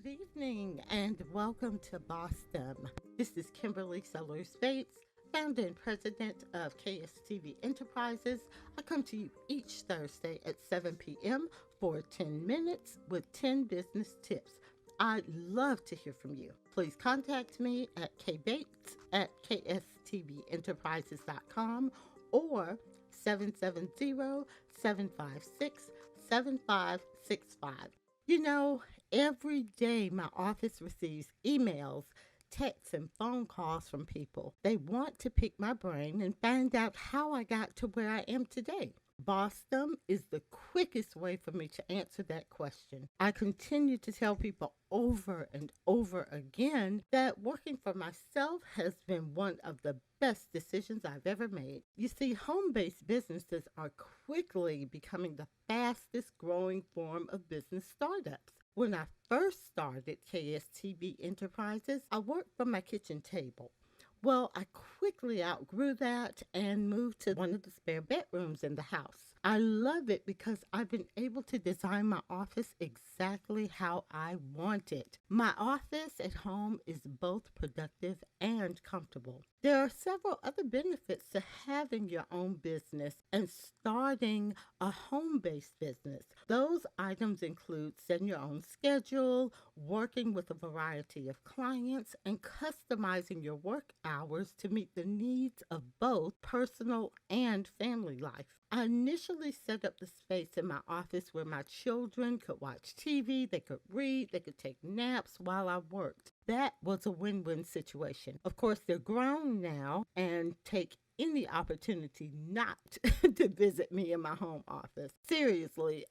Good evening and welcome to Boston. This is Kimberly Sellars Bates, founder and president of KSTB Enterprises. I come to you each Thursday at 7 p.m. for 10 minutes with 10 business tips. I'd love to hear from you. Please contact me at kbates@kstbenterprises.com or 770-756-7565. You know, every day my office receives emails, texts, and phone calls from people. They want to pick my brain and find out how I got to where I am today. Boston is the quickest way for me to answer that question. I continue to tell people over and over again that working for myself has been one of the best decisions I've ever made. You see, home-based businesses are quickly becoming the fastest growing form of business startups. When I first started KSTB Enterprises, I worked from my kitchen table. Well, I quickly outgrew that and moved to one of the spare bedrooms in the house. I love it because I've been able to design my office exactly how I want it. My office at home is both productive and comfortable. There are several other benefits to having your own business and starting a home-based business. Those items include setting your own schedule, working with a variety of clients, and customizing your work hours to meet the needs of both personal and family life. I initially set up the space in my office where my children could watch TV, they could read, they could take naps while I worked. That was a win-win situation. Of course, they're grown now and take any opportunity not to visit me in my home office. Seriously,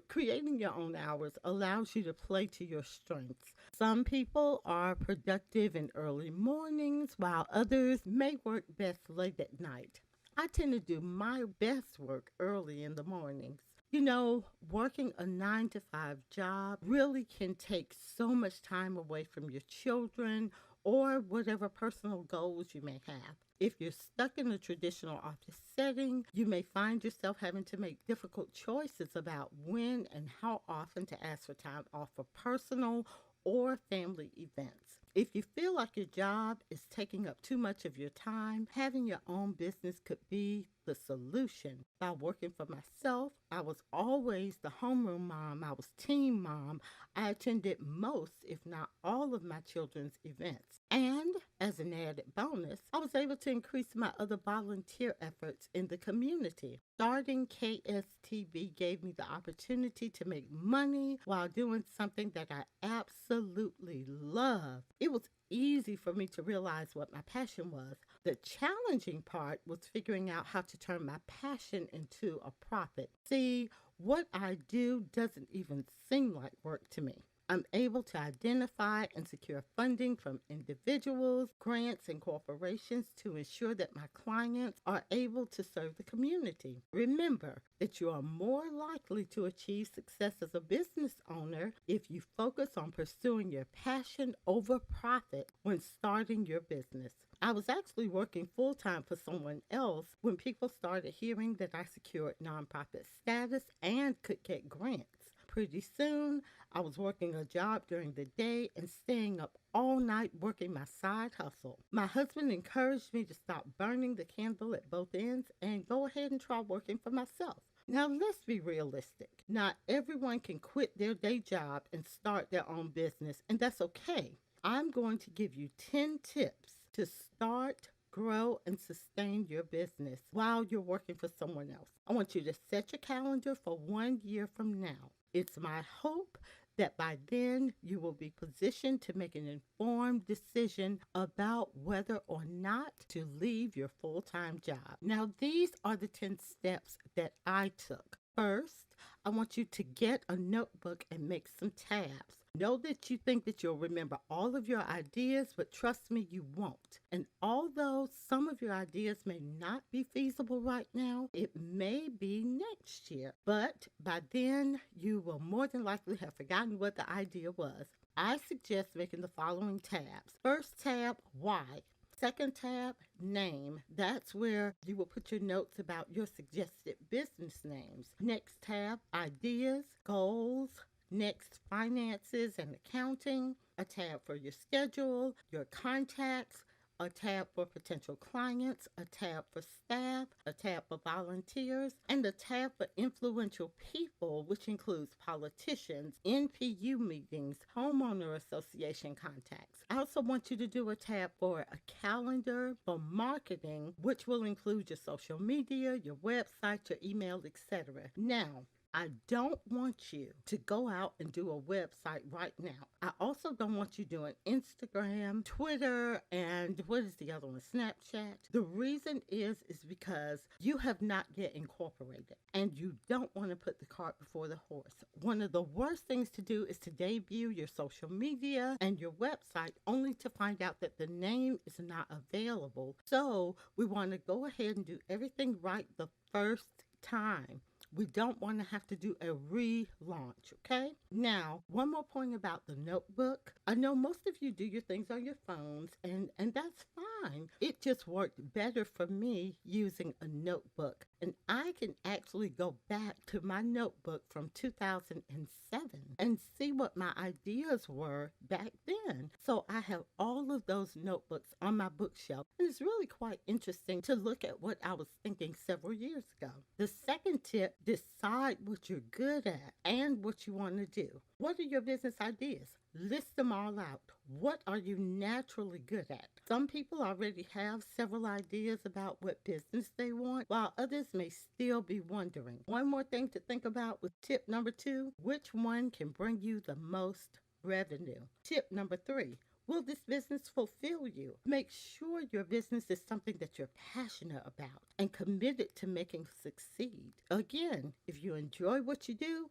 creating your own hours allows you to play to your strengths. Some people are productive in early mornings, while others may work best late at night. I tend to do my best work early in the mornings. You know, working a 9-to-5 job really can take so much time away from your children or whatever personal goals you may have. If you're stuck in a traditional office setting, you may find yourself having to make difficult choices about when and how often to ask for time off for personal or family events. If you feel like your job is taking up too much of your time, having your own business could be the solution. By working for myself, I was always the homeroom mom. I was team mom. I attended most, if not all, of my children's events. And as an added bonus, I was able to increase my other volunteer efforts in the community. Starting KSTB gave me the opportunity to make money while doing something that I absolutely love. It was easy for me to realize what my passion was. The challenging part was figuring out how to turn my passion into a profit. See, what I do doesn't even seem like work to me. I'm able to identify and secure funding from individuals, grants, and corporations to ensure that my clients are able to serve the community. Remember that you are more likely to achieve success as a business owner if you focus on pursuing your passion over profit when starting your business. I was actually working full-time for someone else when people started hearing that I secured nonprofit status and could get grants. Pretty soon, I was working a job during the day and staying up all night working my side hustle. My husband encouraged me to stop burning the candle at both ends and go ahead and try working for myself. Now, let's be realistic. Not everyone can quit their day job and start their own business, and that's okay. I'm going to give you 10 tips to start, grow, and sustain your business while you're working for someone else. I want you to set your calendar for 1 year from now. It's my hope that by then you will be positioned to make an informed decision about whether or not to leave your full-time job. Now, these are the 10 steps that I took. First, I want you to get a notebook and make some tabs. Know that you think that you'll remember all of your ideas, but trust me, you won't. And although some of your ideas may not be feasible right now, it may be next year. But by then, you will more than likely have forgotten what the idea was. I suggest making the following tabs. First tab, why? Second tab, name. That's where you will put your notes about your suggested business names. Next tab, ideas, goals, Next, finances and accounting, a tab for your schedule, your contacts, a tab for potential clients, a tab for staff, a tab for volunteers, and a tab for influential people, which includes politicians, NPU meetings, homeowner association contacts. I also want you to do a tab for a calendar for marketing, which will include your social media, your website, your email, etc. Now, I don't want you to go out and do a website right now. I also don't want you doing Instagram, Twitter, and what is the other one? Snapchat. The reason is because you have not yet incorporated and you don't want to put the cart before the horse. One of the worst things to do is to debut your social media and your website only to find out that the name is not available. So we want to go ahead and do everything right the first time. We don't want to have to do a relaunch, okay? Now, one more point about the notebook. I know most of you do your things on your phones, and that's fine. It just worked better for me using a notebook. And I can actually go back to my notebook from 2007 and see what my ideas were back then. So I have all of those notebooks on my bookshelf. And it's really quite interesting to look at what I was thinking several years ago. The second tip, decide what you're good at and what you want to do. What are your business ideas? List them all out. What are you naturally good at? Some people already have several ideas about what business they want, while others may still be wondering. One more thing to think about with tip number 2, which one can bring you the most revenue? Tip number 3, will this business fulfill you? Make sure your business is something that you're passionate about and committed to making succeed. Again, if you enjoy what you do,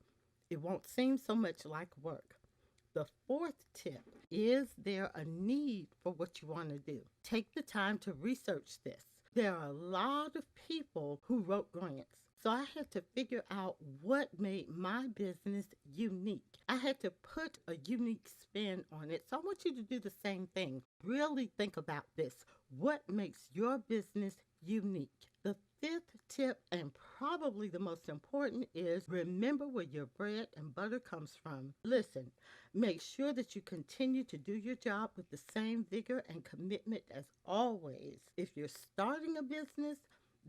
it won't seem so much like work. The fourth tip, is there a need for what you want to do? Take the time to research this. There are a lot of people who wrote grants. So I had to figure out what made my business unique. I had to put a unique spin on it. So I want you to do the same thing. Really think about this. What makes your business unique? The fifth tip, and probably the most important, is remember where your bread and butter comes from. Listen, make sure that you continue to do your job with the same vigor and commitment as always. If you're starting a business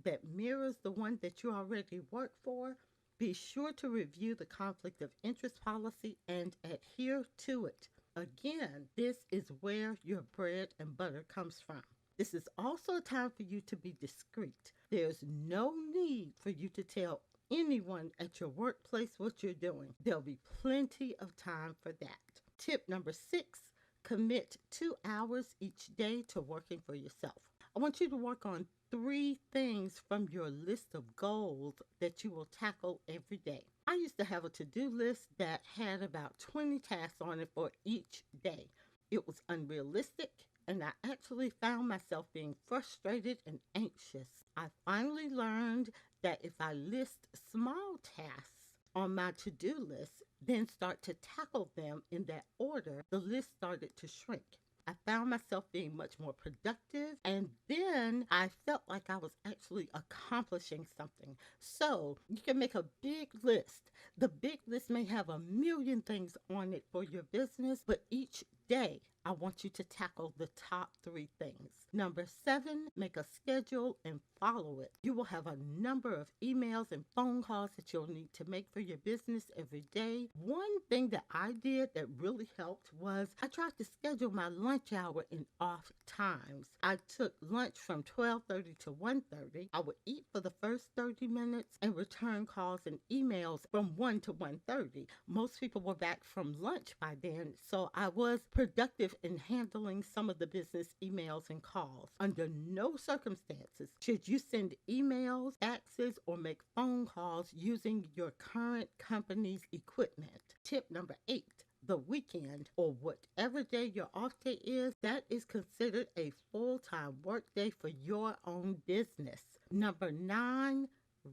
that mirrors the one that you already work for, be sure to review the conflict of interest policy and adhere to it. Again, this is where your bread and butter comes from. This is also a time for you to be discreet. There's no need for you to tell anyone at your workplace what you're doing. There'll be plenty of time for that. Tip number 6, commit 2 hours each day to working for yourself. I want you to work on 3 things from your list of goals that you will tackle every day. I used to have a to-do list that had about 20 tasks on it for each day. It was unrealistic, and I actually found myself being frustrated and anxious. I finally learned that if I list small tasks on my to-do list, then start to tackle them in that order, the list started to shrink. I found myself being much more productive, and then I felt like I was actually accomplishing something. So you can make a big list. The big list may have 1,000,000 things on it for your business, but each day I want you to tackle the top 3 things. Number 7, make a schedule and follow it. You will have a number of emails and phone calls that you'll need to make for your business every day. One thing that I did that really helped was I tried to schedule my lunch hour in off times. I took lunch from 12:30 to 1:30. I would eat for the first 30 minutes and return calls and emails from 1 to 1:30. Most people were back from lunch by then, so I was productive in handling some of the business emails and calls. Under no circumstances should you send emails, faxes, or make phone calls using your current company's equipment. Tip number 8, the weekend, or whatever day your off day is, that is considered a full-time work day for your own business. Number 9,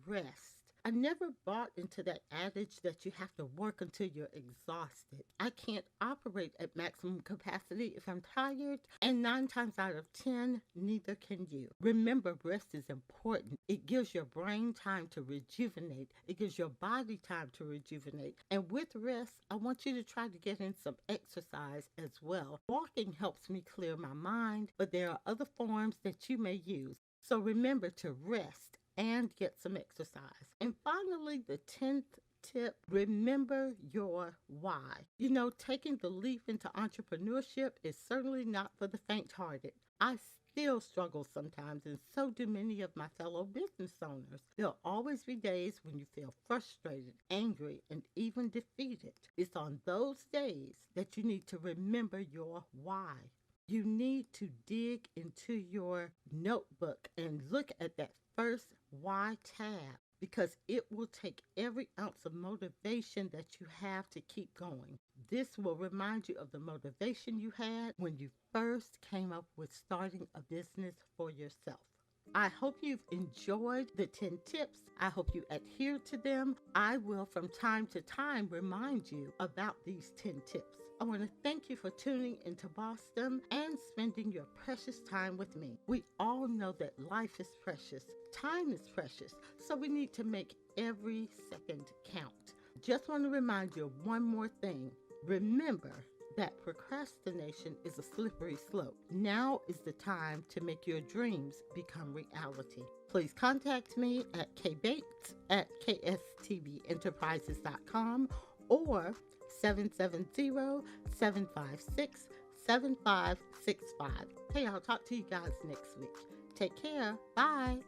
rest. I never bought into that adage that you have to work until you're exhausted. I can't operate at maximum capacity if I'm tired, and 9 times out of 10, neither can you. Remember, rest is important. It gives your brain time to rejuvenate. It gives your body time to rejuvenate. And with rest, I want you to try to get in some exercise as well. Walking helps me clear my mind, but there are other forms that you may use. So remember to rest and get some exercise. And finally, the 10th tip, remember your why. You know, taking the leap into entrepreneurship is certainly not for the faint-hearted. I still struggle sometimes, and so do many of my fellow business owners. There'll always be days when you feel frustrated, angry, and even defeated. It's on those days that you need to remember your why. You need to dig into your notebook and look at that first why tab, because it will take every ounce of motivation that you have to keep going. This will remind you of the motivation you had when you first came up with starting a business for yourself. I hope you've enjoyed the 10 tips. I hope you adhere to them. I will from time to time remind you about these 10 tips. I want to thank you for tuning into Boston and spending your precious time with me. We all know that life is precious. Time is precious. So we need to make every second count. Just want to remind you of one more thing. Remember that procrastination is a slippery slope. Now is the time to make your dreams become reality. Please contact me at kbates@kstbenterprises.com or 770-756-7565. Hey, I'll talk to you guys next week. Take care. Bye.